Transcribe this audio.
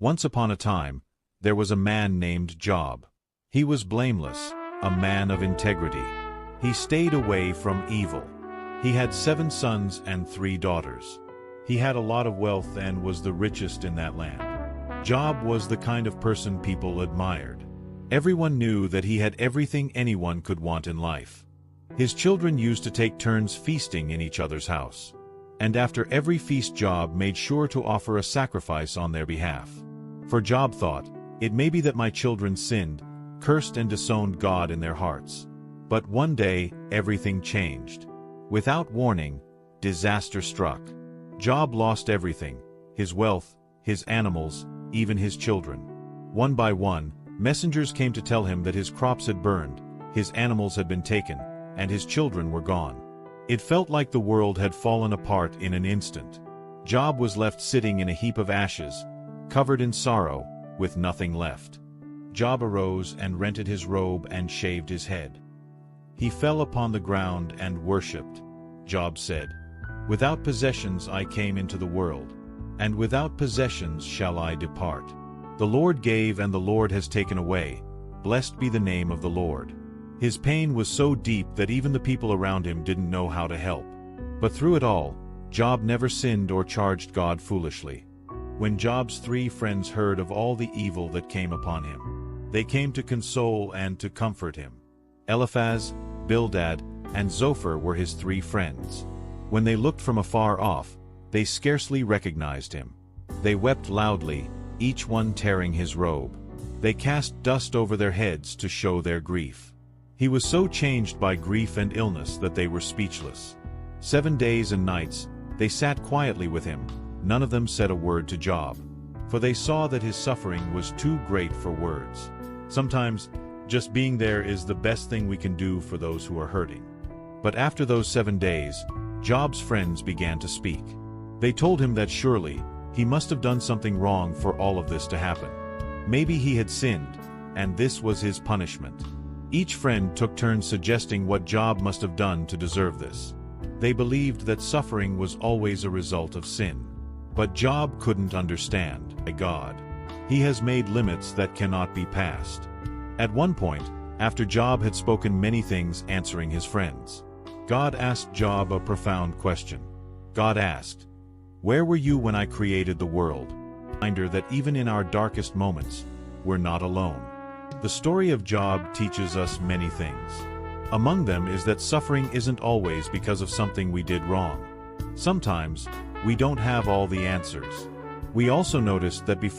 Once upon a time, there was a man named Job. He was blameless, a man of integrity. He stayed away from evil. He had 7 sons and 3 daughters. He had a lot of wealth and was the richest in that land. Job was the kind of person people admired. Everyone knew that he had everything anyone could want in life. His children used to take turns feasting in each other's house. And after every feast, Job made sure to offer a sacrifice on their behalf. For Job thought, "It may be that my children sinned, cursed and disowned God in their hearts." But one day, everything changed. Without warning, disaster struck. Job lost everything: his wealth, his animals, even his children. One by one, messengers came to tell him that his crops had burned, his animals had been taken, and his children were gone. It felt like the world had fallen apart in an instant. Job was left sitting in a heap of ashes, covered in sorrow, with nothing left. Job arose and rented his robe and shaved his head. He fell upon the ground and worshipped. Job said, "Without possessions I came into the world, and without possessions shall I depart. The Lord gave and the Lord has taken away. Blessed be the name of the Lord." His pain was so deep that even the people around him didn't know how to help. But through it all, Job never sinned or charged God foolishly. When Job's 3 friends heard of all the evil that came upon him, they came to console and to comfort him. Eliphaz, Bildad, and Zophar were his 3 friends. When they looked from afar off, they scarcely recognized him. They wept loudly, each one tearing his robe. They cast dust over their heads to show their grief. He was so changed by grief and illness that they were speechless. 7 days and nights, they sat quietly with him. None of them said a word to Job, for they saw that his suffering was too great for words. Sometimes, just being there is the best thing we can do for those who are hurting. But after those 7 days, Job's friends began to speak. They told him that surely, he must have done something wrong for all of this to happen. Maybe he had sinned, and this was his punishment. Each friend took turns suggesting what Job must have done to deserve this. They believed that suffering was always a result of sin. But Job couldn't understand God. He has made limits that cannot be passed. At one point, after Job had spoken many things answering his friends, God asked Job a profound question. God asked, "Where were you when I created the world?" Reminder that even in our darkest moments, we're not alone. The story of Job teaches us many things. Among them is that suffering isn't always because of something we did wrong. Sometimes, we don't have all the answers. We also noticed that before